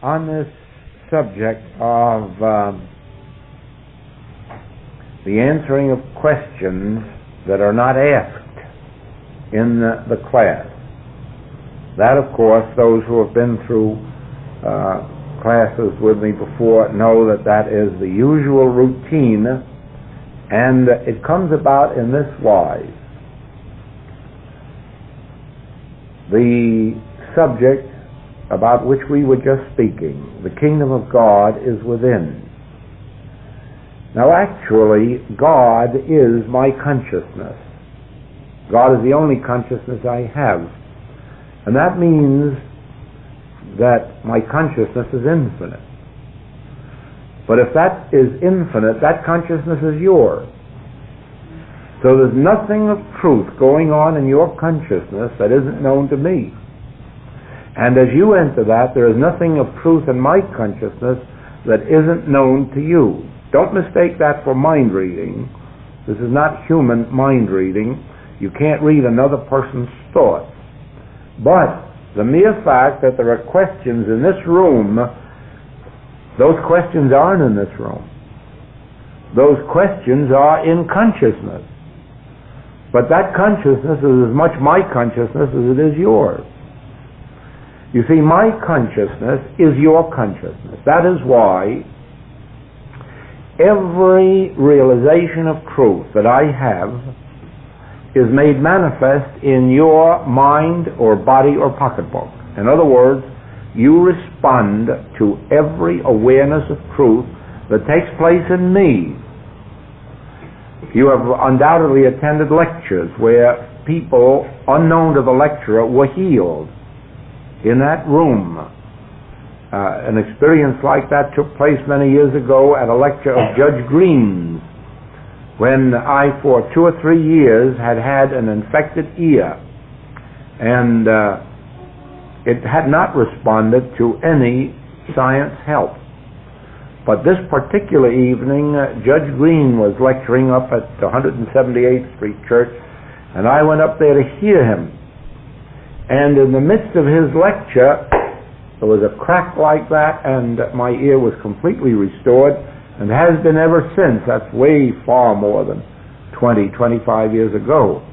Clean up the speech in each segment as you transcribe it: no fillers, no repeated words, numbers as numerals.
on this subject of the answering of questions that are not asked in the class. That, of course, those who have been through classes with me before know that that is the usual routine, and it comes about in this wise. The subject about which we were just speaking, the kingdom of God is within. Now actually, God is my consciousness. God is the only consciousness I have. And that means that my consciousness is infinite. But if that is infinite, that consciousness is yours. So there's nothing of truth going on in your consciousness that isn't known to me. And as you enter that, there is nothing of truth in my consciousness that isn't known to you. Don't mistake that for mind reading. This is not human mind reading. You can't read another person's thoughts. But the mere fact that there are questions in this room, those questions aren't in this room. Those questions are in consciousness. But that consciousness is as much my consciousness as it is yours. You see, my consciousness is your consciousness. That is why every realization of truth that I have is made manifest in your mind or body or pocketbook. In other words, you respond to every awareness of truth that takes place in me. You have undoubtedly attended lectures where people unknown to the lecturer were healed in that room. An experience like that took place many years ago at a lecture of Judge Green's, when I, for 2 or 3 years, had an infected ear, and it had not responded to any science help. But this particular evening, Judge Green was lecturing up at the 178th Street Church, and I went up there to hear him. And in the midst of his lecture, there was a crack like that, and my ear was completely restored, and has been ever since. That's way far more than 20, 25 years ago.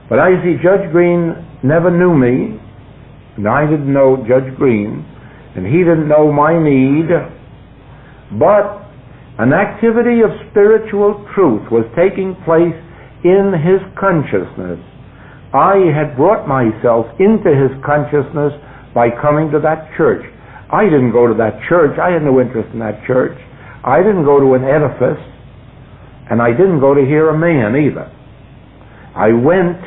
But I see Judge Green never knew me, and I didn't know Judge Green, and he didn't know my need, but an activity of spiritual truth was taking place in his consciousness. I had brought myself into his consciousness by coming to that church. I didn't go to that church. I had no interest in that church. I didn't go to an edifice, and I didn't go to hear a man either. I went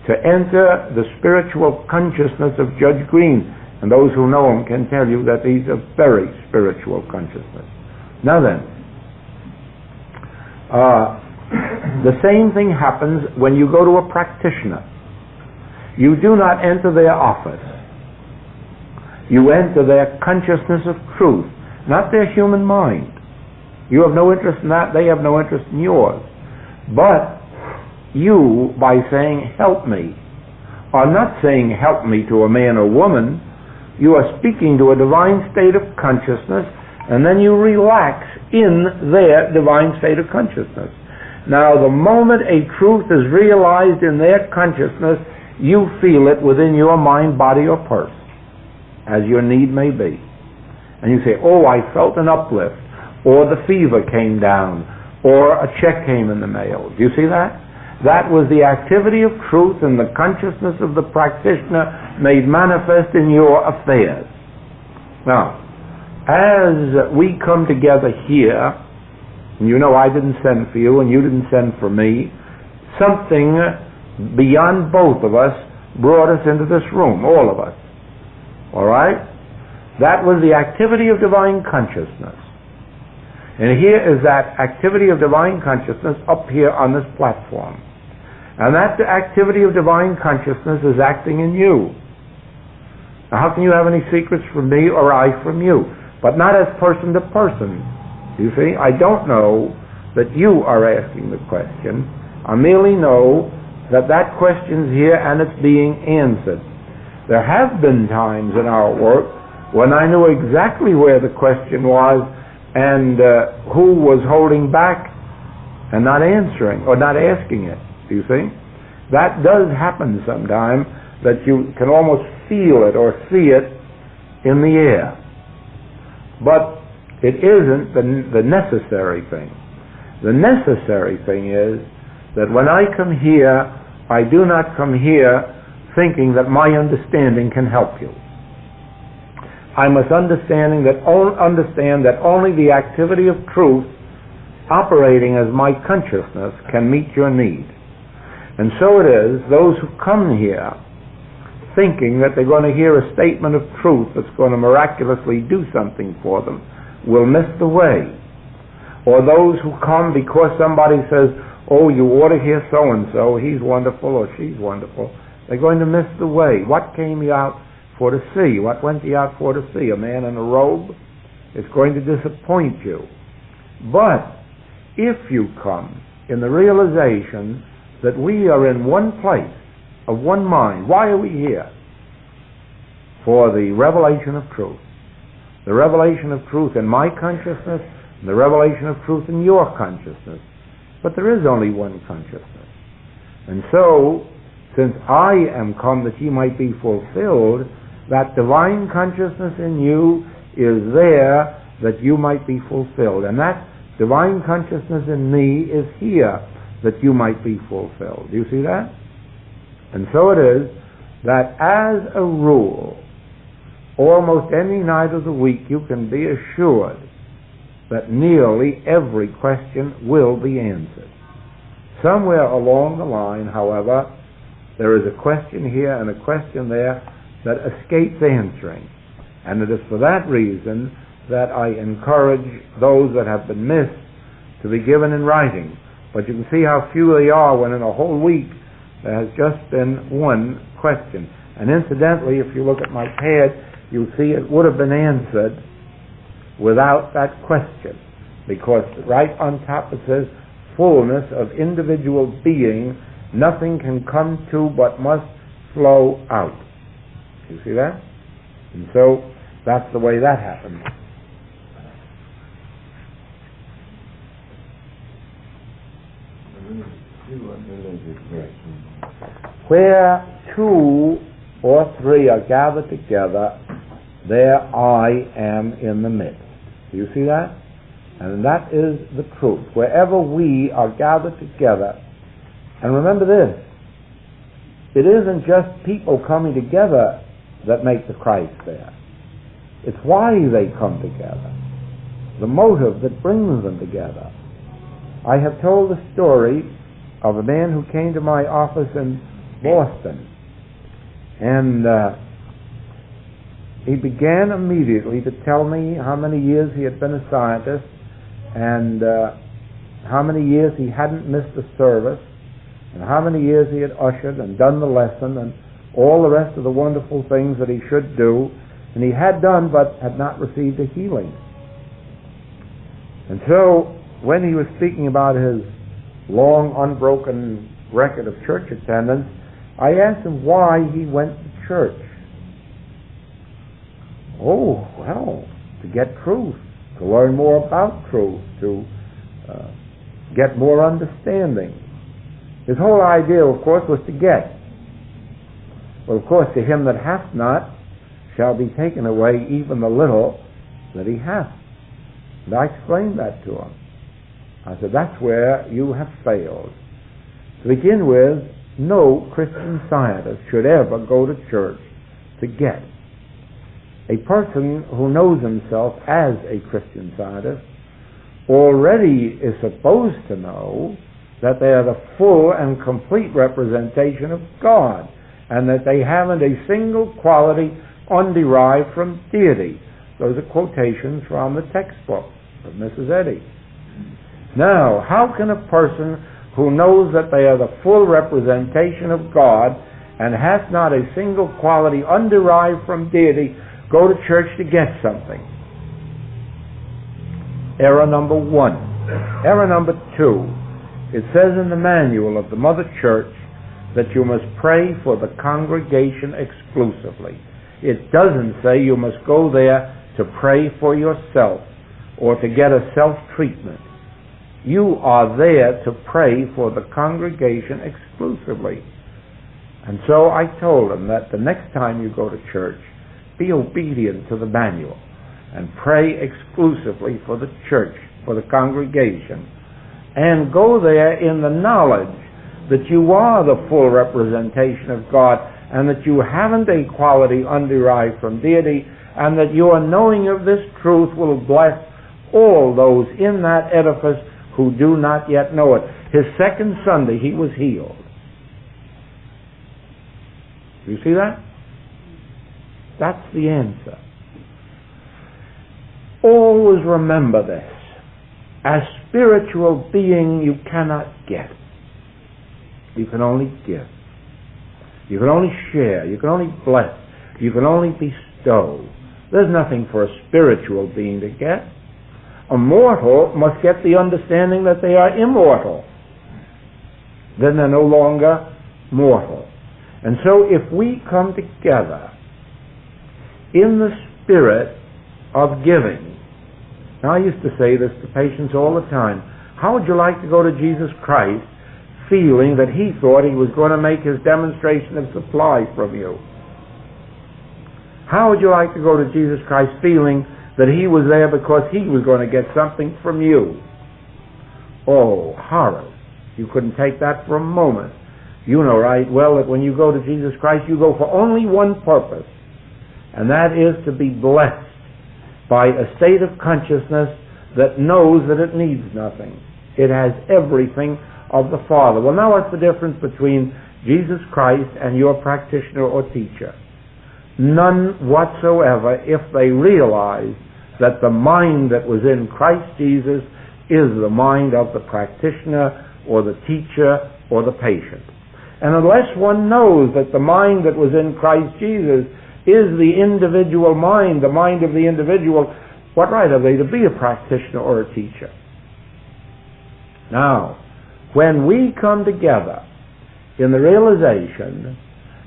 to enter the spiritual consciousness of Judge Green, and those who know him can tell you that he's a very spiritual consciousness. Now then, the same thing happens when you go to a practitioner. You do not enter their office. You enter their consciousness of truth, not their human mind. You have no interest in that, they have no interest in yours. But you, by saying, help me, are not saying help me to a man or woman. You are speaking to a divine state of consciousness, and then you relax in their divine state of consciousness. Now, the moment a truth is realized in their consciousness, you feel it within your mind, body, or purse, as your need may be. And you say, oh, I felt an uplift, or the fever came down, or a check came in the mail. Do you see that? That was the activity of truth in the consciousness of the practitioner made manifest in your affairs. Now, as we come together here, and you know I didn't send for you and you didn't send for me, something beyond both of us brought us into this room, all of us. All right? That was the activity of divine consciousness. And here is that activity of divine consciousness up here on this platform. And that activity of divine consciousness is acting in you. Now, how can you have any secrets from me or I from you? But not as person to person. You see, I don't know that you are asking the question. I merely know that question's here and it's being answered. There have been times in our work when I knew exactly where the question was and who was holding back and not answering or not asking it. Do you see? That does happen sometime, that you can almost feel it or see it in the air. But it isn't the necessary thing. The necessary thing is that when I come here, I do not come here thinking that my understanding can help you. I must understand that only the activity of truth operating as my consciousness can meet your need. And so it is, those who come here thinking that they're going to hear a statement of truth that's going to miraculously do something for them will miss the way. Or those who come because somebody says, oh, you ought to hear so-and-so, he's wonderful or she's wonderful, they're going to miss the way. What came you out for to see? What went you out for to see? A man in a robe? It's going to disappoint you. But if you come in the realization that we are in one place, of one mind, why are we here? For the revelation of truth. The revelation of truth in my consciousness, and the revelation of truth in your consciousness. But there is only one consciousness. And so, since I am come that ye might be fulfilled, that divine consciousness in you is there that you might be fulfilled. And that divine consciousness in me is here that you might be fulfilled. Do you see that? And so it is that as a rule, almost any night of the week you can be assured that nearly every question will be answered. Somewhere along the line, however, there is a question here and a question there that escapes answering. And it is for that reason that I encourage those that have been missed to be given in writing. But you can see how few they are when in a whole week there has just been one question. And incidentally, if you look at my pad, you'll see it would have been answered without that question, because right on top it says fullness of individual being, nothing can come to but must flow out. You see that? And so that's the way that happens. Where two or three are gathered together, there I am in the midst. Do you see that? And that is the truth. Wherever we are gathered together, and remember this, it isn't just people coming together that make the Christ there. It's why they come together, the motive that brings them together. I have told the story of a man who came to my office in Boston, and he began immediately to tell me how many years he had been a scientist and how many years he hadn't missed a service and how many years he had ushered and done the lesson and all the rest of the wonderful things that he should do, and he had done but had not received a healing. And so when he was speaking about his long unbroken record of church attendance, I asked him why he went to church. Oh, well, to get truth, to learn more about truth, to get more understanding. His whole idea, of course, was to get. Well, of course, to him that hath not shall be taken away even the little that he hath. And I explained that to him. I said, that's where you have failed. To begin with, no Christian Scientist should ever go to church to get. A person who knows himself as a Christian Scientist already is supposed to know that they are the full and complete representation of God, and that they haven't a single quality underived from deity. Those are quotations from the textbook of Mrs. Eddy. Now, how can a person who knows that they are the full representation of God and hath not a single quality underived from deity go to church to get something? Error number one. Error number two. It says in the manual of the Mother Church that you must pray for the congregation exclusively. It doesn't say you must go there to pray for yourself or to get a self-treatment. You are there to pray for the congregation exclusively. And so I told him that the next time you go to church, be obedient to the manual and pray exclusively for the church, for the congregation, and go there in the knowledge that you are the full representation of God and that you haven't a quality underived from deity, and that your knowing of this truth will bless all those in that edifice who do not yet know it. His second Sunday, he was healed. You see that? That's the answer. Always remember this. As spiritual being, you cannot get. You can only give. You can only share. You can only bless. You can only bestow. There's nothing for a spiritual being to get. A mortal must get the understanding that they are immortal. Then they're no longer mortal. And so if we come together in the spirit of giving. Now I used to say this to patients all the time. How would you like to go to Jesus Christ feeling that he thought he was going to make his demonstration of supply from you? How would you like to go to Jesus Christ feeling that he was there because he was going to get something from you? Oh, horror. You couldn't take that for a moment. You know right well that when you go to Jesus Christ, you go for only one purpose, and that is to be blessed by a state of consciousness that knows that it needs nothing. It has everything of the Father. Well, now what's the difference between Jesus Christ and your practitioner or teacher? None whatsoever, if they realize that the mind that was in Christ Jesus is the mind of the practitioner or the teacher or the patient. And unless one knows that the mind that was in Christ Jesus is the individual mind, the mind of the individual, what right have they to be a practitioner or a teacher? Now, when we come together in the realization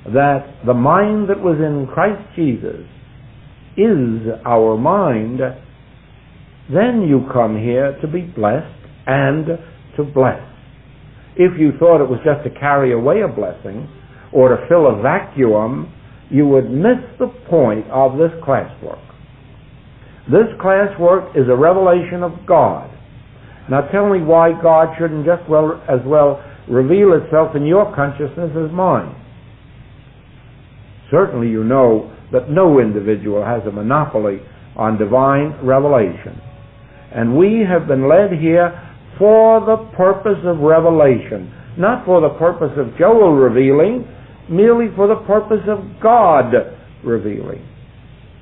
that the mind that was in Christ Jesus is our mind, then you come here to be blessed and to bless. If you thought it was just to carry away a blessing or to fill a vacuum, you would miss the point of this classwork. This classwork is a revelation of God. Now tell me why God shouldn't just as well reveal itself in your consciousness as mine. Certainly you know that no individual has a monopoly on divine revelation. And we have been led here for the purpose of revelation, not for the purpose of Joel revealing, merely for the purpose of God revealing.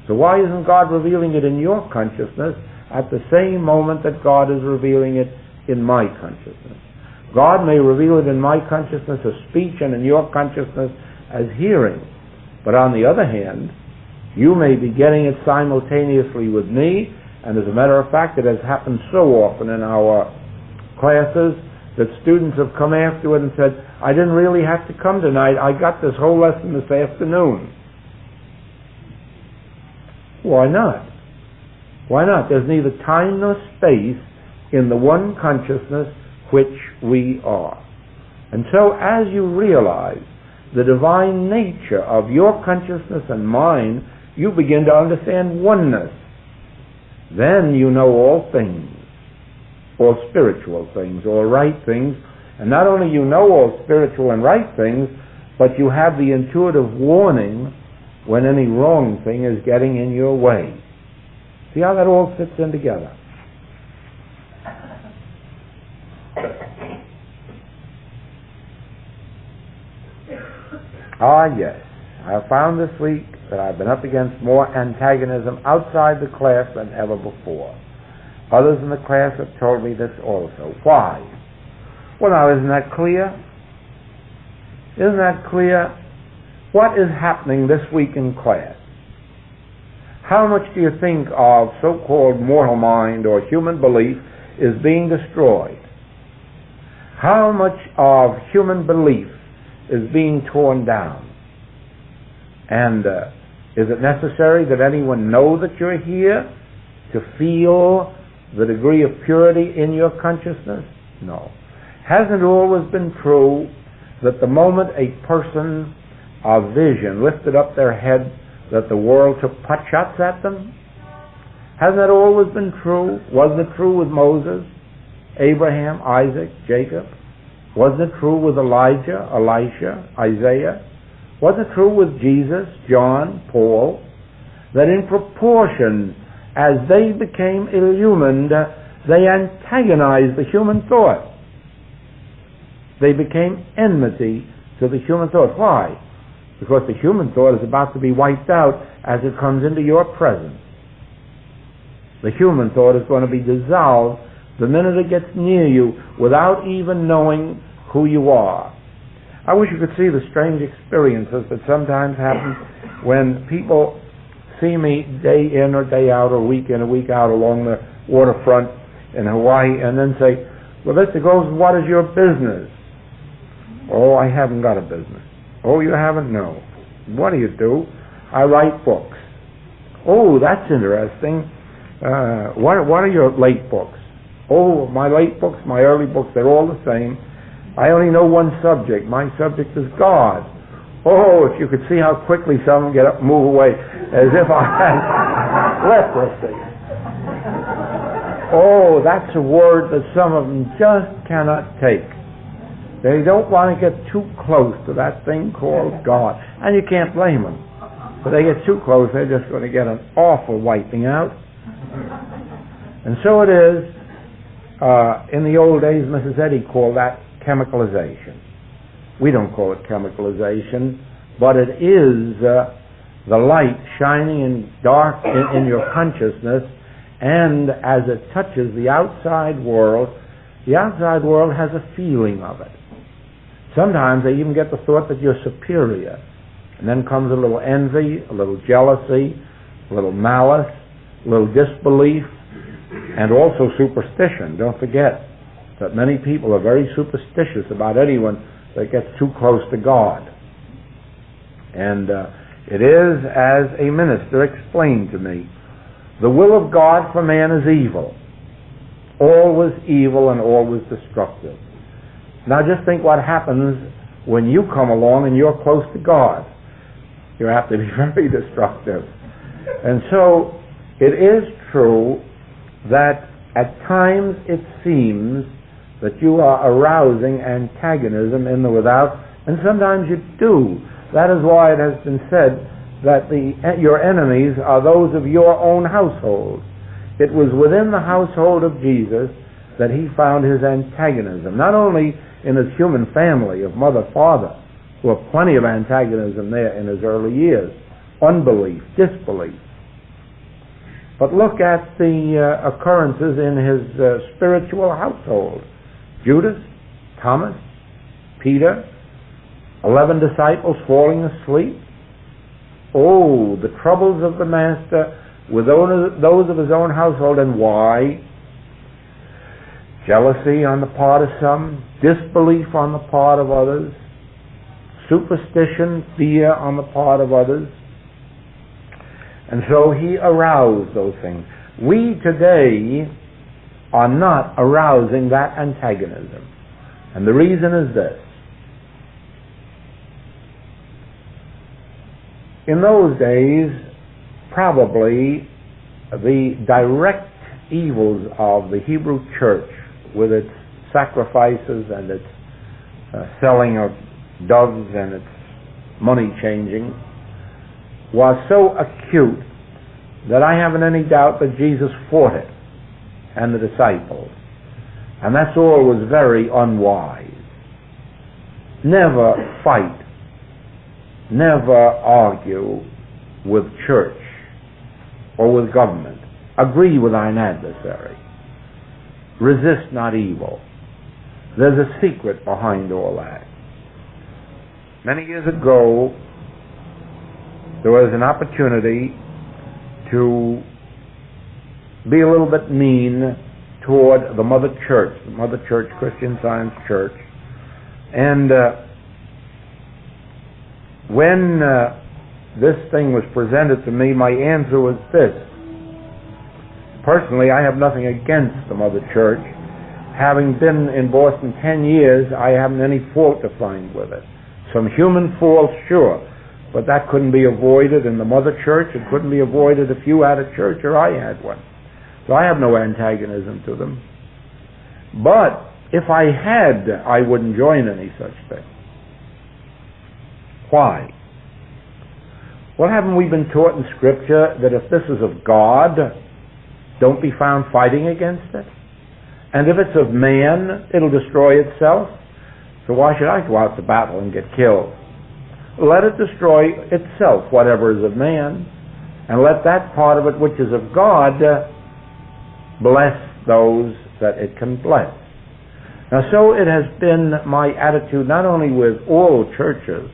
So why isn't God revealing it in your consciousness at the same moment that God is revealing it in my consciousness? God may reveal it in my consciousness as speech and in your consciousness as hearing. But on the other hand, you may be getting it simultaneously with me, and as a matter of fact, it has happened so often in our classes that students have come afterward and said, I didn't really have to come tonight. I got this whole lesson this afternoon. Why not? Why not? There's neither time nor space in the one consciousness which we are. And so as you realize the divine nature of your consciousness and mine, you begin to understand oneness. Then you know all things, all spiritual things, all right things. And not only you know all spiritual and right things, but you have the intuitive warning when any wrong thing is getting in your way. See how that all fits in together? Ah, yes. I have found this week that I've been up against more antagonism outside the class than ever before. Others in the class have told me this also. Why? Well, now, isn't that clear? Isn't that clear? What is happening this week in class? How much do you think of so-called mortal mind or human belief is being destroyed? How much of human belief is being torn down? And Is it necessary that anyone know that you're here to feel the degree of purity in your consciousness? No. Hasn't it always been true that the moment a person of vision lifted up their head, that the world took pot shots at them? Hasn't that always been true? Wasn't it true with Moses, Abraham, Isaac, Jacob? Wasn't it true with Elijah, Elisha, Isaiah? Wasn't it true with Jesus, John, Paul? That in proportion as they became illumined, they antagonized the human thought. They became enmity to the human thought. Why? Because the human thought is about to be wiped out as it comes into your presence. The human thought is going to be dissolved the minute it gets near you without even knowing who you are. I wish you could see the strange experiences that sometimes happen when people see me day in or day out, or week in or week out along the waterfront in Hawaii, and then say, well, Mr. Groves, what is your business? Oh, I haven't got a business. Oh, you haven't? No. What do you do? I write books. Oh, that's interesting. What are your late books? Oh, my late books, my early books, they're all the same. I only know one subject. My subject is God. Oh, if you could see how quickly some get up and move away, as if I had leprosy. Oh, that's a word that some of them just cannot take. They don't want to get too close to that thing called God. And you can't blame them. If they get too close, they're just going to get an awful wiping out. And so it is. In the old days, Mrs. Eddy called that chemicalization. We don't call it chemicalization, but it is the light shining in dark in your consciousness, and as it touches the outside world has a feeling of it. Sometimes they even get the thought that you're superior, and then comes a little envy, a little jealousy, a little malice, a little disbelief, and also superstition. Don't forget that many people are very superstitious about anyone that gets too close to God. And it is, as a minister explained to me, the will of God for man is evil. Always evil and always destructive. Now just think what happens when you come along and you're close to God. You have to be very destructive. And so it is true that at times it seems that you are arousing antagonism in the without, and sometimes you do. That is why it has been said that your enemies are those of your own household. It was within the household of Jesus that he found his antagonism, not only in his human family of mother, father, who have plenty of antagonism there in his early years, unbelief, disbelief. But look at the occurrences in his spiritual household. Judas, Thomas, Peter, 11 disciples falling asleep. Oh, the troubles of the Master with those of his own household. And why? Jealousy on the part of some, disbelief on the part of others, superstition, fear on the part of others. And so he aroused those things. We today are not arousing that antagonism. And the reason is this. In those days, probably the direct evils of the Hebrew church, with its sacrifices and its selling of doves and its money changing, was so acute that I haven't any doubt that Jesus fought it, and the disciples. And that's all was very unwise. Never fight, never argue with church or with government. Agree with thine adversary. Resist not evil. There's a secret behind all that. Many years ago, there was an opportunity to be a little bit mean toward the Mother Church, Christian Science Church. And when this thing was presented to me, my answer was this. Personally, I have nothing against the Mother Church. Having been in Boston 10 years, I haven't any fault to find with it. Some human faults, sure, but that couldn't be avoided in the Mother Church. It couldn't be avoided if you had a church or I had one. So I have no antagonism to them. But if I had, I wouldn't join any such thing. Why? Well, haven't we been taught in Scripture that if this is of God, don't be found fighting against it? And if it's of man, it'll destroy itself. So why should I go out to battle and get killed? Let it destroy itself, whatever is of man, and let that part of it which is of God bless those that it can bless. Now, so it has been my attitude not only with all churches,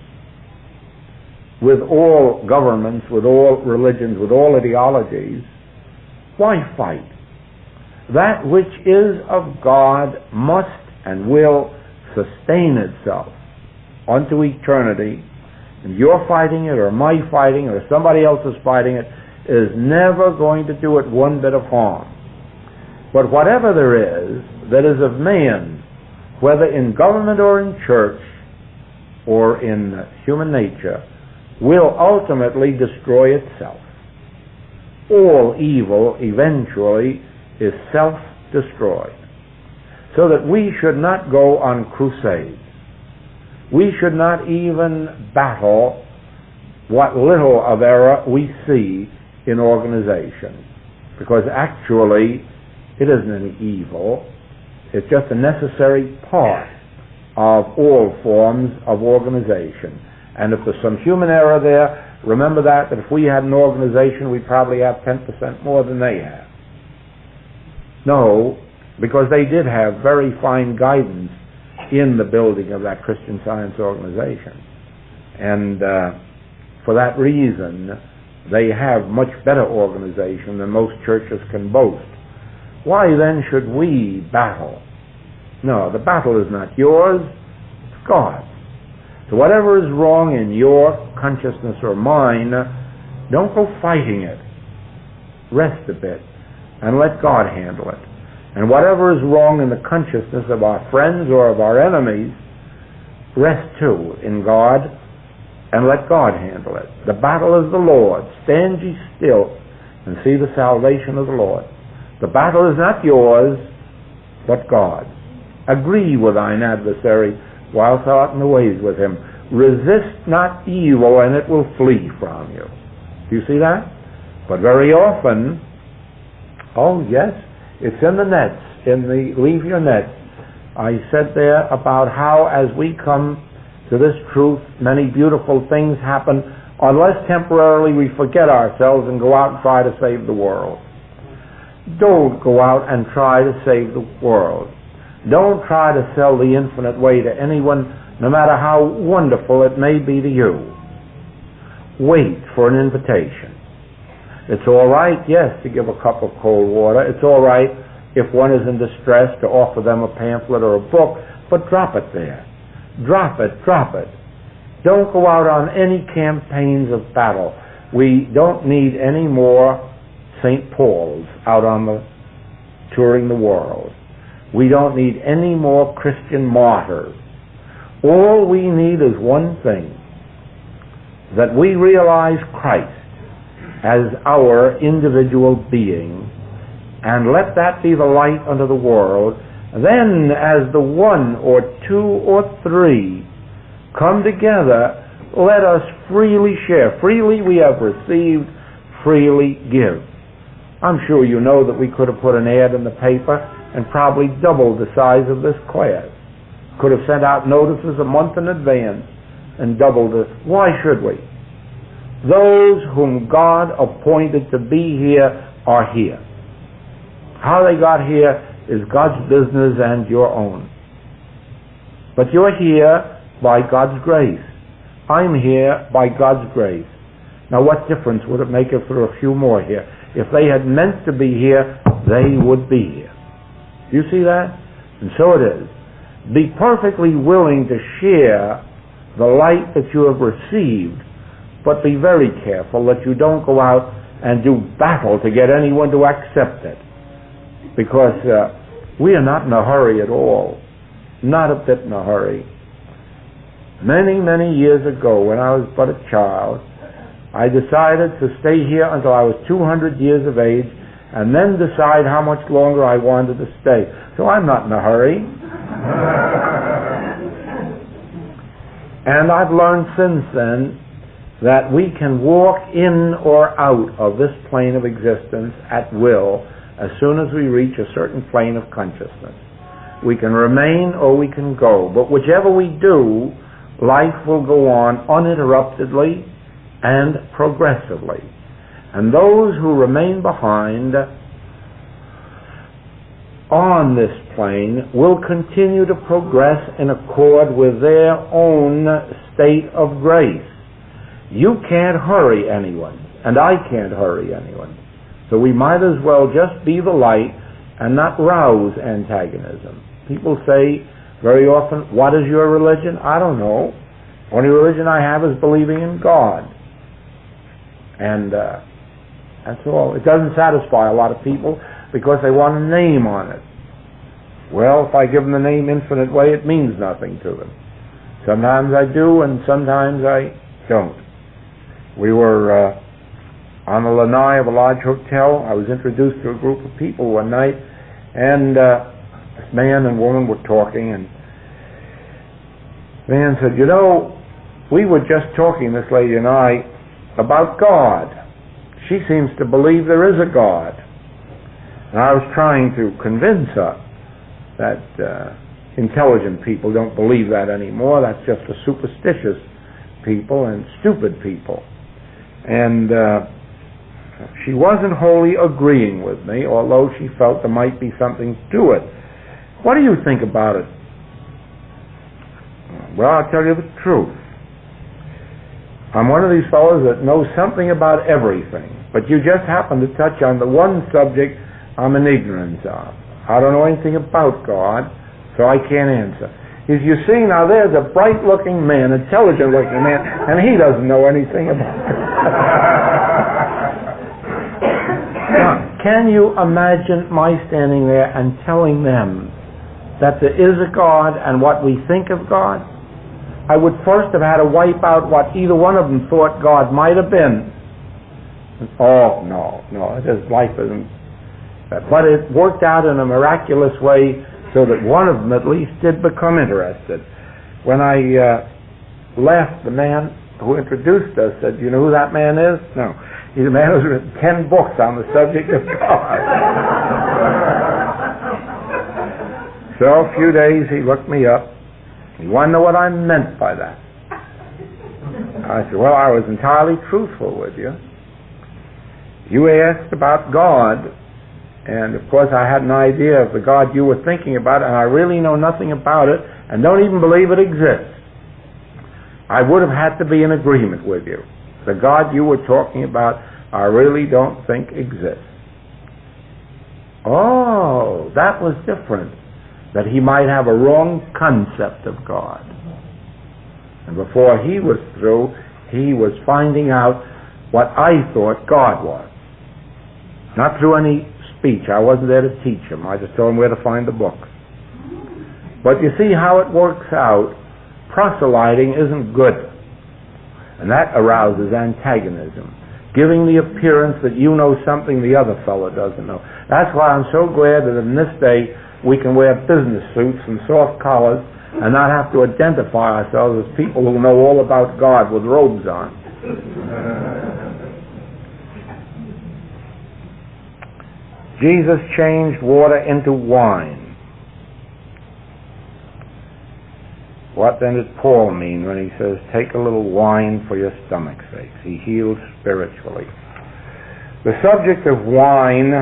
with all governments, with all religions, with all ideologies. Why fight? That which is of God must and will sustain itself unto eternity, and you're fighting it, or my fighting it, or somebody else is fighting it, is never going to do it one bit of harm. But whatever there is that is of man, whether in government or in church or in human nature, will ultimately destroy itself. All evil eventually is self-destroyed. So that we should not go on crusades. We should not even battle what little of error we see in organization. Because actually, it isn't any evil. It's just a necessary part of all forms of organization. And if there's some human error there, remember that if we had an organization, we'd probably have 10% more than they have. No, because they did have very fine guidance in the building of that Christian Science organization. And for that reason, they have much better organization than most churches can boast. Why then should we battle? No, the battle is not yours, it's God's. So whatever is wrong in your consciousness or mine, don't go fighting it. Rest a bit and let God handle it. And whatever is wrong in the consciousness of our friends or of our enemies, rest too in God and let God handle it. The battle is the Lord. Stand ye still and see the salvation of the Lord. The battle is not yours, but God's. Agree with thine adversary while thou art in the ways with him. Resist not evil, and it will flee from you. Do you see that? But very often, oh yes, it's in the nets, in the leave your nets. I said there about how as we come to this truth, many beautiful things happen unless temporarily we forget ourselves and go out and try to save the world. Don't go out and try to save the world. Don't try to sell the infinite way to anyone, no matter how wonderful it may be to you. Wait for an invitation. It's all right, yes, to give a cup of cold water. It's all right if one is in distress to offer them a pamphlet or a book, but drop it there. Drop it, drop it. Don't go out on any campaigns of battle. We don't need any more St. Paul's out on the touring the world. We don't need any more Christian martyrs. All we need is one thing, that we realize Christ as our individual being, and let that be the light unto the world. Then as the one or two or three come together, let us freely share. Freely we have received, freely give. I'm sure you know that we could have put an ad in the paper and probably doubled the size of this class. Could have sent out notices a month in advance and doubled it. Why should we? Those whom God appointed to be here are here. How they got here is God's business and your own. But you're here by God's grace. I'm here by God's grace. Now what difference would it make if there were a few more here? If they had meant to be here, they would be here. Do you see that? And so it is. Be perfectly willing to share the light that you have received, but be very careful that you don't go out and do battle to get anyone to accept it. Because we are not in a hurry at all. Not a bit in a hurry. Many, many years ago, when I was but a child, I decided to stay here until I was 200 years of age and then decide how much longer I wanted to stay. So I'm not in a hurry. And I've learned since then that we can walk in or out of this plane of existence at will as soon as we reach a certain plane of consciousness. We can remain or we can go, but whichever we do, life will go on uninterruptedly and progressively. And those who remain behind on this plane will continue to progress in accord with their own state of grace. You can't hurry anyone, and I can't hurry anyone. So we might as well just be the light and not rouse antagonism. People say very often, what is your religion? I don't know. Only religion I have is believing in God. And that's all. It doesn't satisfy a lot of people because they want a name on it. Well, if I give them the name Infinite Way, it means nothing to them. Sometimes I do, and sometimes I don't. We were on the lanai of a large hotel. I was introduced to a group of people one night, and this man and woman were talking, and the man said, you know, we were just talking, this lady and I, about God. She seems to believe there is a God. And I was trying to convince her that intelligent people don't believe that anymore. That's just for superstitious people and stupid people. And she wasn't wholly agreeing with me, although she felt there might be something to it. What do you think about it? Well, I'll tell you the truth. I'm one of these fellows that knows something about everything, but you just happen to touch on the one subject I'm in ignorance of. I don't know anything about God, so I can't answer. You see, now there's a bright-looking man, intelligent-looking man, and he doesn't know anything about it. Now, can you imagine my standing there and telling them that there is a God and what we think of God? I would first have had to wipe out what either one of them thought God might have been. Oh, no, life isn't. But it worked out in a miraculous way so that one of them at least did become interested. When I left, the man who introduced us said, you know who that man is? No. He's a man who's written 10 books on the subject of God. So a few days he looked me up. You want to know what I meant by that? I said, well, I was entirely truthful with you. You asked about God, and of course I had an idea of the God you were thinking about, and I really know nothing about it, and don't even believe it exists. I would have had to be in agreement with you. The God you were talking about, I really don't think exists. Oh, that was different. That he might have a wrong concept of God. And before he was through, he was finding out what I thought God was. Not through any speech. I wasn't there to teach him. I just told him where to find the books. But you see how it works out. Proselyting isn't good. And that arouses antagonism. Giving the appearance that you know something the other fellow doesn't know. That's why I'm so glad that in this day we can wear business suits and soft collars and not have to identify ourselves as people who know all about God with robes on. Jesus changed water into wine. What then did Paul mean when he says, take a little wine for your stomach's sake? He heals spiritually. The subject of wine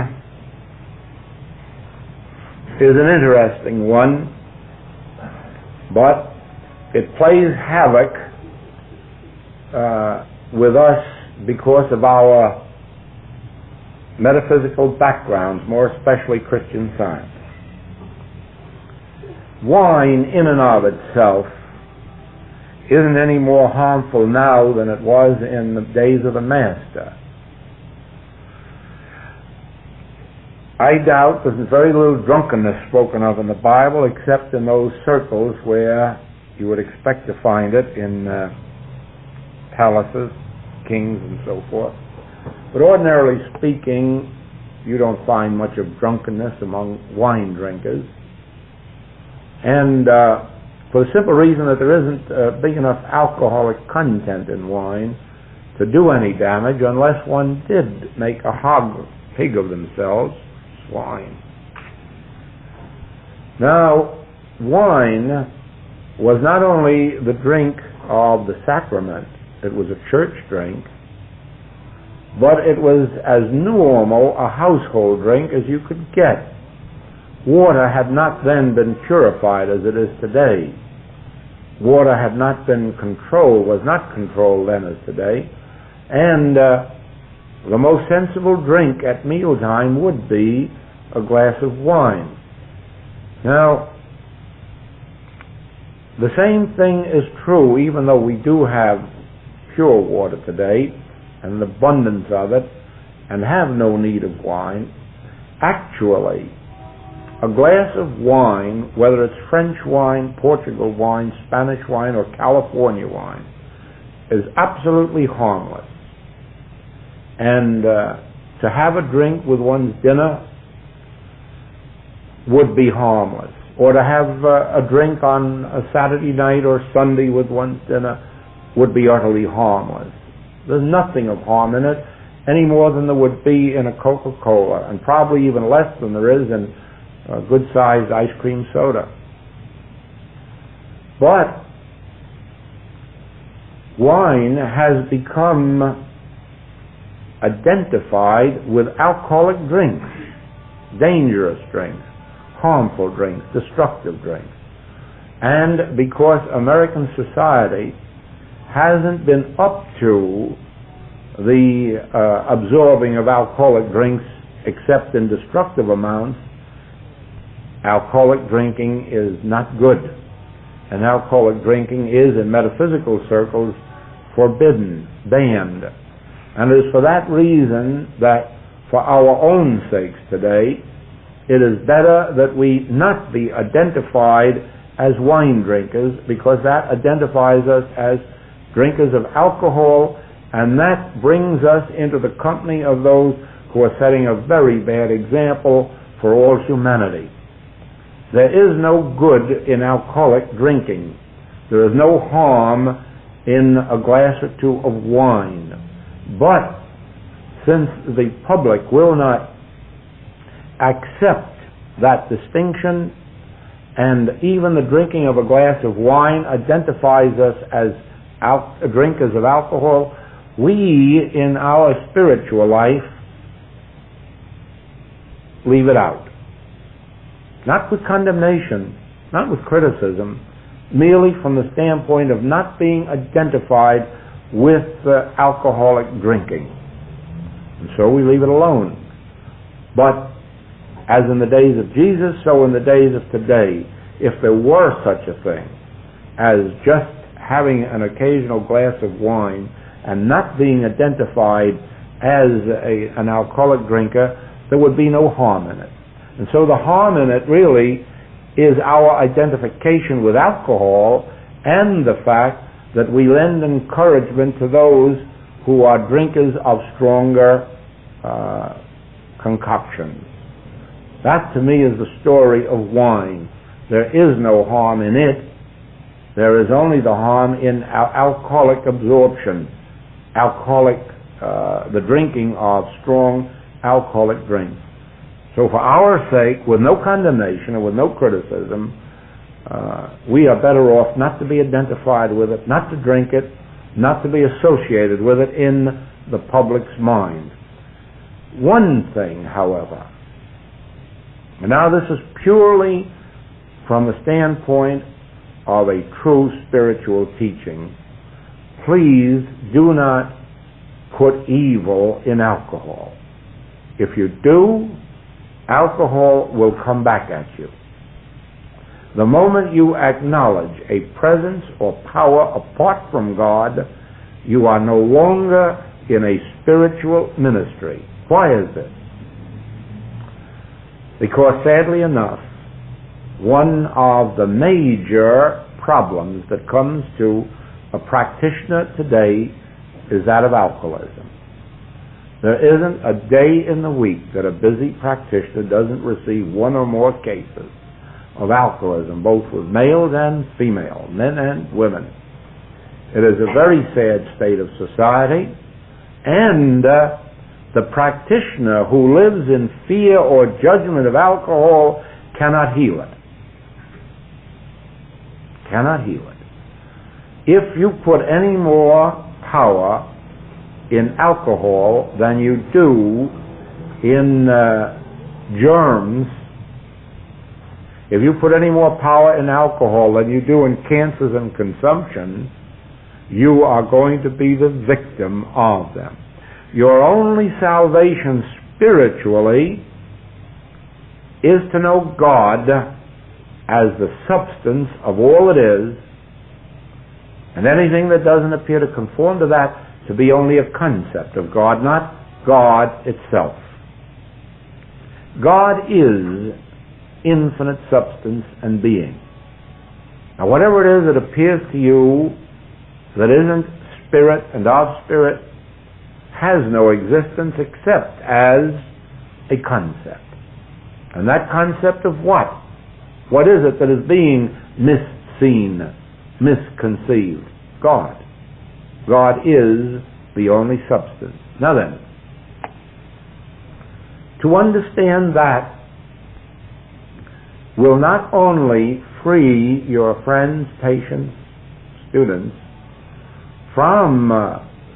is an interesting one, but it plays havoc with us because of our metaphysical backgrounds, more especially Christian Science. Wine in and of itself isn't any more harmful now than it was in the days of the Master. I doubt there's very little drunkenness spoken of in the Bible except in those circles where you would expect to find it in palaces, kings, and so forth. But ordinarily speaking, you don't find much of drunkenness among wine drinkers. And for the simple reason that there isn't big enough alcoholic content in wine to do any damage unless one did make a pig of themselves, swine. Now, wine was not only the drink of the sacrament, it was a church drink, but it was as normal a household drink as you could get. Water had not then been purified as it is today. Water had not been controlled, was not controlled then as today, and the most sensible drink at mealtime would be a glass of wine. Now, the same thing is true, even though we do have pure water today, and an abundance of it, and have no need of wine. Actually, a glass of wine, whether it's French wine, Portugal wine, Spanish wine, or California wine, is absolutely harmless. And to have a drink with one's dinner would be harmless. Or to have a drink on a Saturday night or Sunday with one's dinner would be utterly harmless. There's nothing of harm in it, any more than there would be in a Coca-Cola, and probably even less than there is in a good-sized ice cream soda. But wine has become identified with alcoholic drinks, dangerous drinks, harmful drinks, destructive drinks. And because American society hasn't been up to the absorbing of alcoholic drinks except in destructive amounts, alcoholic drinking is not good. And alcoholic drinking is, in metaphysical circles, forbidden, banned. And it is for that reason that, for our own sakes today, it is better that we not be identified as wine drinkers, because that identifies us as drinkers of alcohol, and that brings us into the company of those who are setting a very bad example for all humanity. There is no good in alcoholic drinking. There is no harm in a glass or two of wine. But since the public will not accept that distinction, and even the drinking of a glass of wine identifies us as drinkers of alcohol, we in our spiritual life leave it out. Not with condemnation, not with criticism, merely from the standpoint of not being identified with alcoholic drinking. And so we leave it alone. But as in the days of Jesus, so in the days of today, if there were such a thing as just having an occasional glass of wine and not being identified as an alcoholic drinker, there would be no harm in it. And so the harm in it really is our identification with alcohol and the fact that we lend encouragement to those who are drinkers of stronger concoctions. That to me is the story of wine. There is no harm in it. There is only the harm in alcoholic absorption, the drinking of strong alcoholic drinks. So for our sake, with no condemnation and with no criticism, we are better off not to be identified with it, not to drink it, not to be associated with it in the public's mind. One thing, however, and now this is purely from the standpoint of a true spiritual teaching, please do not put evil in alcohol. If you do, alcohol will come back at you. The moment you acknowledge a presence or power apart from God, you are no longer in a spiritual ministry. Why is this? Because sadly enough, one of the major problems that comes to a practitioner today is that of alcoholism. There isn't a day in the week that a busy practitioner doesn't receive one or more cases of alcoholism, both with males and females, men and women. It is a very sad state of society, and the practitioner who lives in fear or judgment of alcohol cannot heal it. Cannot heal it. If you put any more power in alcohol than you do in germs, if you put any more power in alcohol than you do in cancers and consumption, you are going to be the victim of them. Your only salvation spiritually is to know God as the substance of all it is, and anything that doesn't appear to conform to that to be only a concept of God, not God itself. God is infinite substance and being. Now, whatever it is that appears to you that isn't spirit and of spirit has no existence except as a concept. And that concept of what? What is it that is being misseen, misconceived? God. God is the only substance. Now then, to understand that will not only free your friends, patients, students from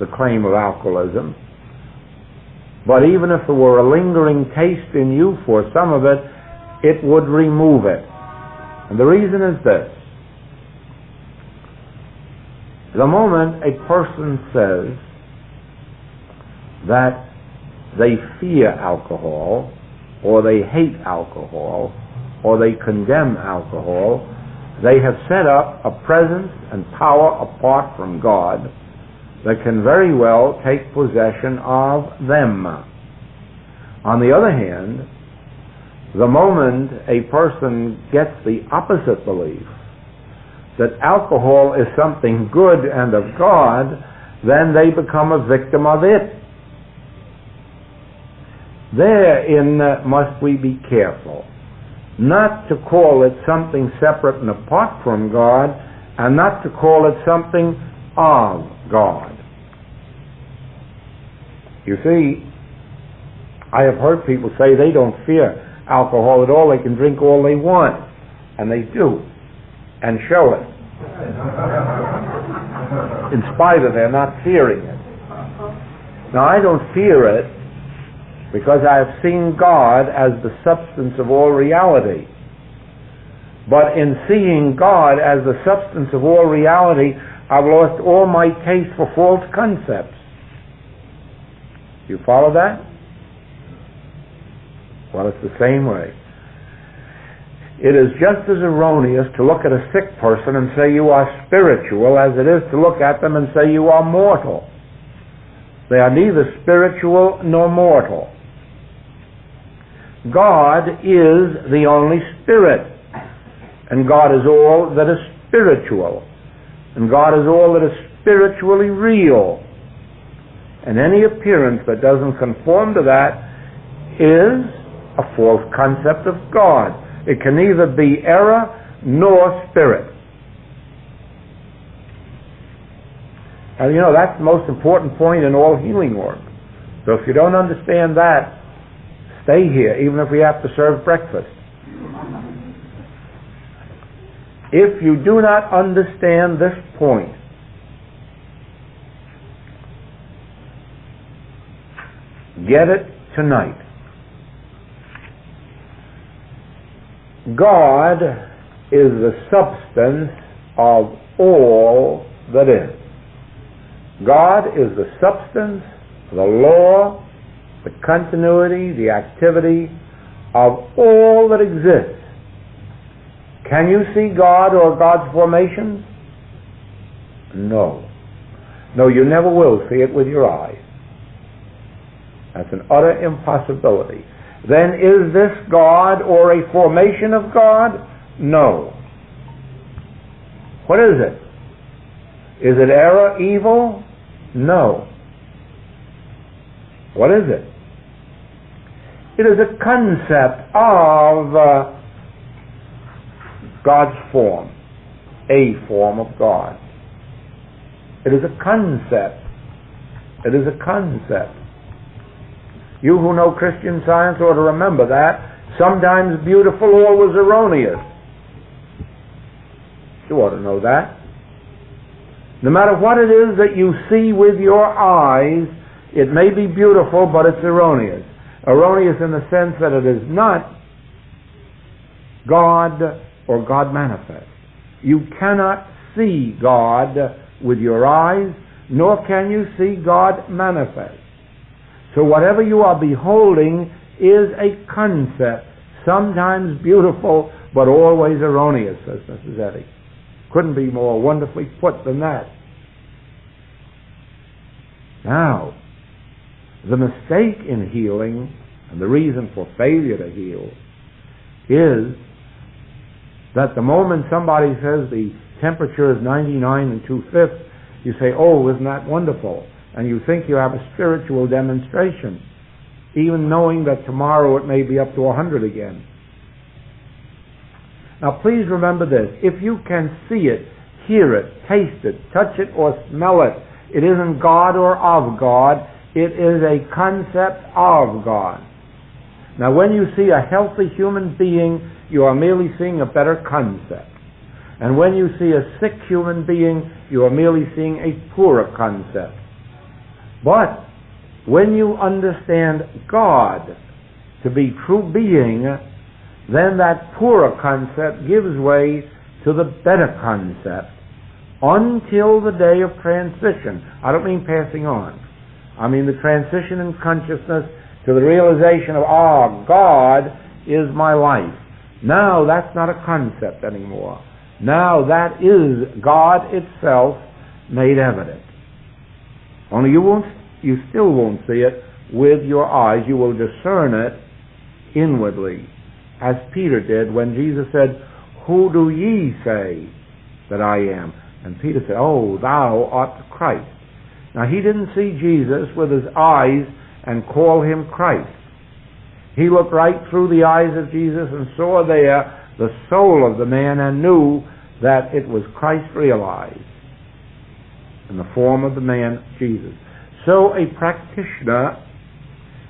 the claim of alcoholism, but even if there were a lingering taste in you for some of it, it would remove it. And the reason is this. The moment a person says that they fear alcohol, or they hate alcohol, or they condemn alcohol, they have set up a presence and power apart from God that can very well take possession of them. On the other hand, the moment a person gets the opposite belief, that alcohol is something good and of God, then they become a victim of it. Therein must we be careful not to call it something separate and apart from God, and not to call it something of God. You see, I have heard people say they don't fear alcohol at all, they can drink all they want, and they do, and show it, in spite of their not fearing it. Now, I don't fear it because I have seen God as the substance of all reality. But in seeing God as the substance of all reality, I've lost all my taste for false concepts. You follow that? Well, it's the same way. It is just as erroneous to look at a sick person and say you are spiritual as it is to look at them and say you are mortal. They are neither spiritual nor mortal. God is the only spirit, and God is all that is spiritual, and God is all that is spiritually real. And any appearance that doesn't conform to that is a false concept of God. It can neither be error nor spirit. And you know, that's the most important point in all healing work. So if you don't understand that, stay here, even if we have to serve breakfast. If you do not understand this point, get it tonight. God is the substance of all that is. God is the substance, the law, the continuity, the activity of all that exists. Can you see God or God's formations? No. No, you never will see it with your eyes. That's an utter impossibility. Then is this God or a formation of God? No. What is it? Is it error, evil? No. What is it? It is a concept of God's form, a form of God. It is a concept. It is a concept. You who know Christian Science ought to remember that. Sometimes beautiful, always erroneous. You ought to know that. No matter what it is that you see with your eyes, it may be beautiful, but it's erroneous. Erroneous in the sense that it is not God or God manifest. You cannot see God with your eyes, nor can you see God manifest. So whatever you are beholding is a concept, sometimes beautiful, but always erroneous, says Mrs. Eddy. Couldn't be more wonderfully put than that. Now, the mistake in healing, and the reason for failure to heal, is that the moment somebody says the temperature is 99 2/5, you say, oh, isn't that wonderful? And you think you have a spiritual demonstration, even knowing that tomorrow it may be up to 100 again. Now please remember this. If you can see it, hear it, taste it, touch it, or smell it, it isn't God or of God. It is a concept of God. Now when you see a healthy human being, you are merely seeing a better concept. And when you see a sick human being, you are merely seeing a poorer concept. But when you understand God to be true being, then that poorer concept gives way to the better concept until the day of transition. I don't mean passing on. I mean the transition in consciousness to the realization of, God is my life. Now that's not a concept anymore. Now that is God itself made evident. Only you still won't see it with your eyes. You will discern it inwardly, as Peter did when Jesus said, who do ye say that I am? And Peter said, oh, thou art the Christ. Now he didn't see Jesus with his eyes and call him Christ. He looked right through the eyes of Jesus and saw there the soul of the man and knew that it was Christ realized in the form of the man Jesus. So a practitioner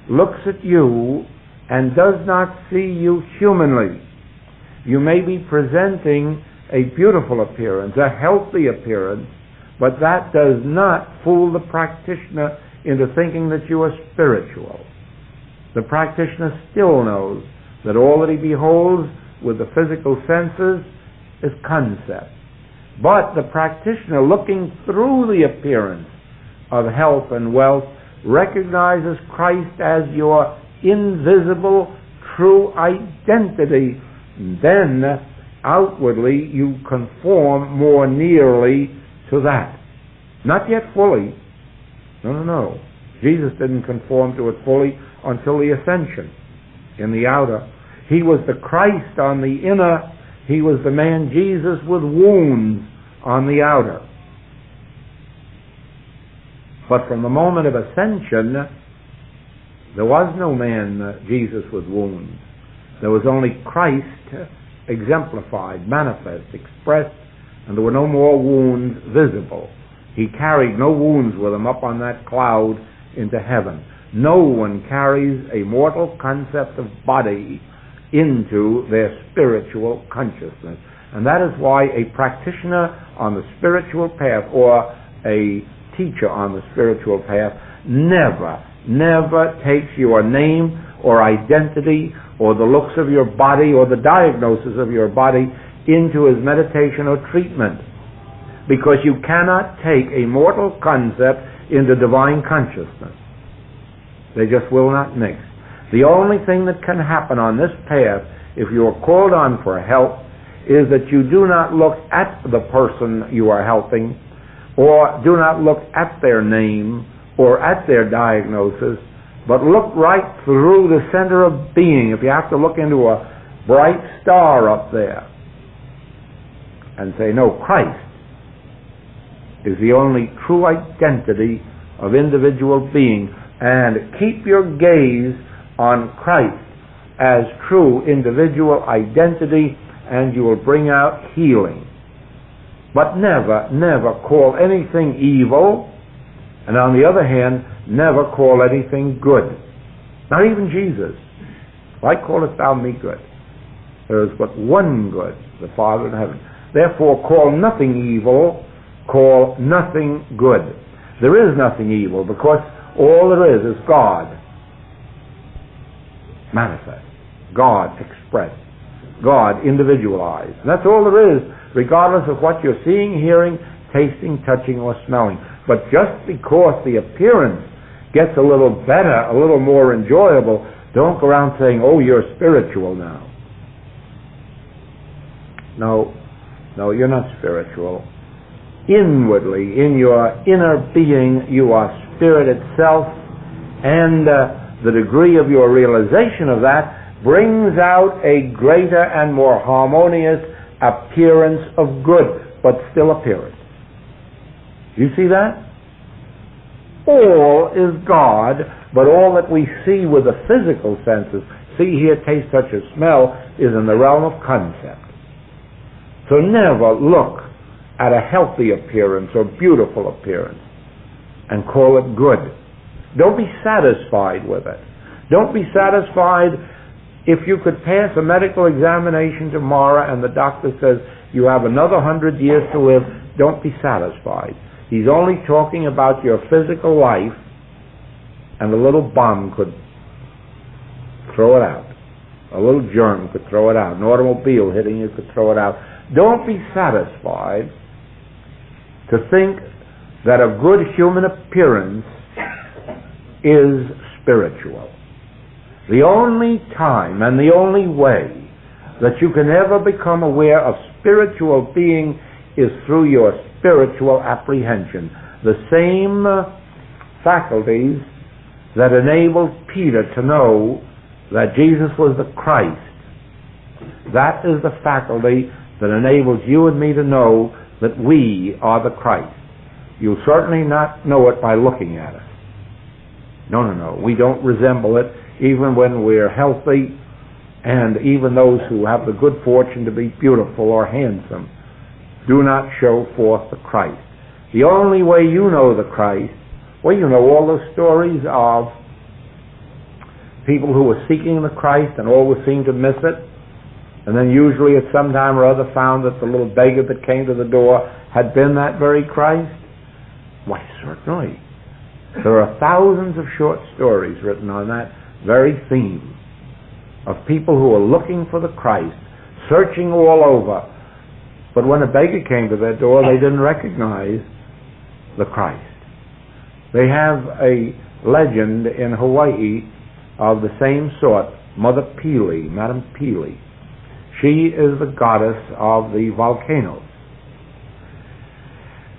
looks at you and does not see you humanly. You may be presenting a beautiful appearance, a healthy appearance, but that does not fool the practitioner into thinking that you are spiritual. The practitioner still knows that all that he beholds with the physical senses is concept. But the practitioner, looking through the appearance of health and wealth, recognizes Christ as your invisible true identity. Then outwardly you conform more nearly to that. Not yet fully. No. Jesus didn't conform to it fully until the ascension. In the outer, he was the Christ on the inner. He was the man Jesus with wounds on the outer. But from the moment of ascension, there was no man Jesus with wounds. There was only Christ exemplified, manifest, expressed, and there were no more wounds visible. He carried no wounds with him up on that cloud into heaven. No one carries a mortal concept of body into their spiritual consciousness. And that is why a practitioner on the spiritual path or a teacher on the spiritual path never takes your name or identity or the looks of your body or the diagnosis of your body into his meditation or treatment. Because you cannot take a mortal concept into divine consciousness. They just will not mix. The only thing that can happen on this path, if you are called on for help, is that you do not look at the person you are helping, or do not look at their name or at their diagnosis, but look right through the center of being. If you have to look into a bright star up there and say, no, Christ is the only true identity of individual being, and keep your gaze on Christ as true individual identity, and you will bring out healing. But never, never call anything evil, and on the other hand, never call anything good. Not even Jesus. Why callest thou me good? There is but one good, the Father in heaven. Therefore, call nothing evil, call nothing good. There is nothing evil, because all there is God manifest, God expressed, God individualized. And that's all there is, regardless of what you're seeing, hearing, tasting, touching, or smelling. But just because the appearance gets a little better, a little more enjoyable, don't go around saying, oh, you're spiritual now. No, you're not spiritual. Inwardly, in your inner being, you are spirit itself, and the degree of your realization of that brings out a greater and more harmonious appearance of good, but still appearance. You see that? All is God, but all that we see with the physical senses, see, hear, taste, touch, or smell, is in the realm of concept. So never look at a healthy appearance or beautiful appearance and call it good. Don't be satisfied with it. Don't be satisfied if you could pass a medical examination tomorrow and the doctor says you have another 100 years to live. Don't be satisfied. He's only talking about your physical life, and a little bomb could throw it out. A little germ could throw it out. An automobile hitting you could throw it out. Don't be satisfied to think that a good human appearance is spiritual. The only time and the only way that you can ever become aware of spiritual being is through your spiritual apprehension. The same faculties that enabled Peter to know that Jesus was the Christ, that is the faculty that enables you and me to know that we are the Christ. You'll certainly not know it by looking at us. No. We don't resemble it even when we're healthy, and even those who have the good fortune to be beautiful or handsome do not show forth the Christ. The only way you know the Christ, well, you know all those stories of people who were seeking the Christ and always seemed to miss it, and then usually at some time or other found that the little beggar that came to the door had been that very Christ. Why, certainly. There are thousands of short stories written on that very theme of people who are looking for the Christ, searching all over. But when a beggar came to their door, they didn't recognize the Christ. They have a legend in Hawaii of the same sort, Mother Pele, Madame Pele. She is the goddess of the volcanoes.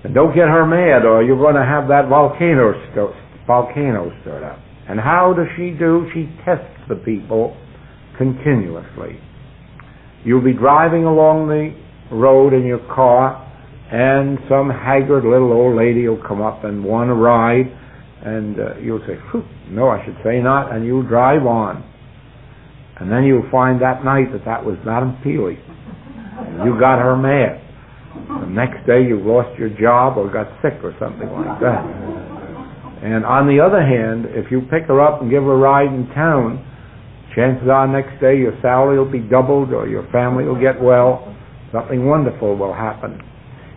And don't get her mad, or you're going to have that volcano stirred up. And how does she do? She tests the people continuously. You'll be driving along the road in your car, and some haggard little old lady will come up and want to ride, and you'll say, no, I should say not, and you'll drive on. And then you'll find that night that was Madame Pele. You got her mad. The next day you lost your job or got sick or something like that. And on the other hand, if you pick her up and give her a ride in town, chances are next day your salary will be doubled or your family will get well. Something wonderful will happen.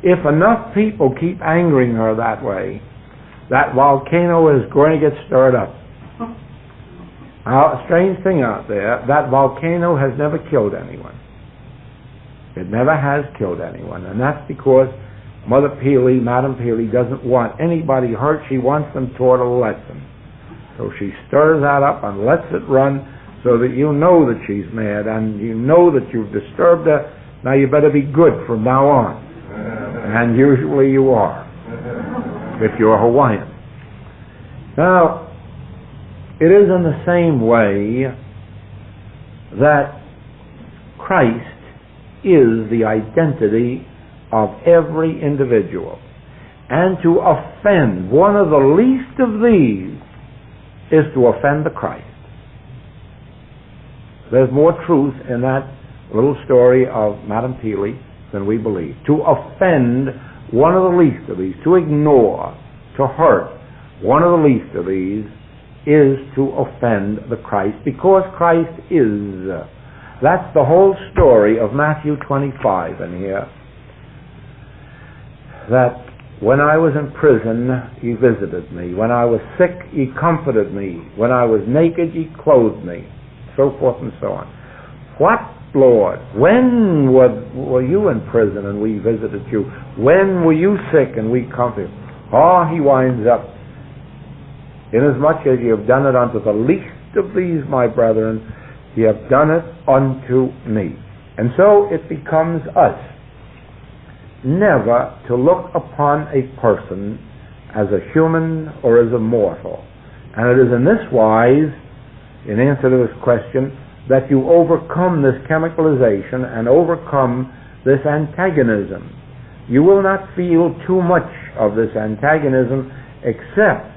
If enough people keep angering her that way, that volcano is going to get stirred up. Now, a strange thing out there, that volcano has never killed anyone. It never has killed anyone, and that's because Mother Pele, Madame Pele, doesn't want anybody hurt. She wants them taught a lesson. So she stirs that up and lets it run so that you know that she's mad, and you know that you've disturbed her Now you better be good from now on. And usually you are, if you're Hawaiian. Now, it is in the same way that Christ is the identity of every individual. And to offend one of the least of these is to offend the Christ. There's more truth in that little story of Madame Peely than we believe. To offend one of the least of these, to ignore, to hurt one of the least of these, is to offend the Christ, because Christ is. That's the whole story of Matthew 25 in here. That when I was in prison, He visited me. When I was sick, He comforted me. When I was naked, He clothed me. So forth and so on. What, Lord? When were you in prison and we visited you? When were you sick and we comforted you? Oh, He winds up, inasmuch as you have done it unto the least of these, my brethren, you have done it unto me. And so it becomes us never to look upon a person as a human or as a mortal. And it is in this wise, in answer to this question, that you overcome this chemicalization and overcome this antagonism. You will not feel too much of this antagonism except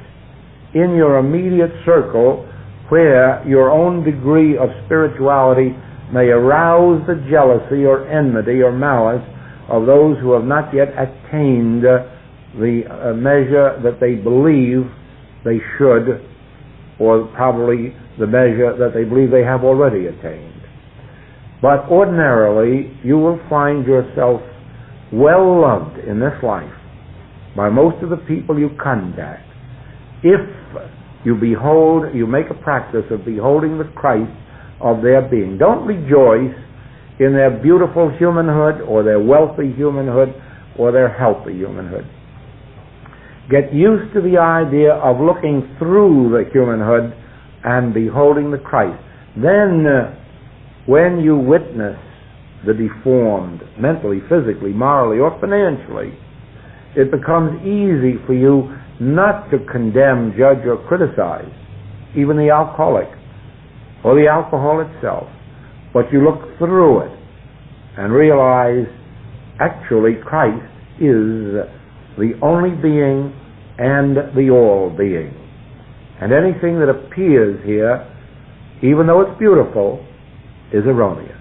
in your immediate circle, where your own degree of spirituality may arouse the jealousy or enmity or malice of those who have not yet attained the measure that they believe they should, or probably the measure that they believe they have already attained. But ordinarily, you will find yourself well loved in this life by most of the people you contact, if you make a practice of beholding the Christ of their being. Don't rejoice in their beautiful humanhood or their wealthy humanhood or their healthy humanhood. Get used to the idea of looking through the humanhood and beholding the Christ. Then when you witness the deformed, mentally, physically, morally, or financially, it becomes easy for you not to condemn, judge, or criticize even the alcoholic or the alcohol itself, but you look through it and realize actually Christ is the only being and the all being. And anything that appears here, even though it's beautiful, is erroneous.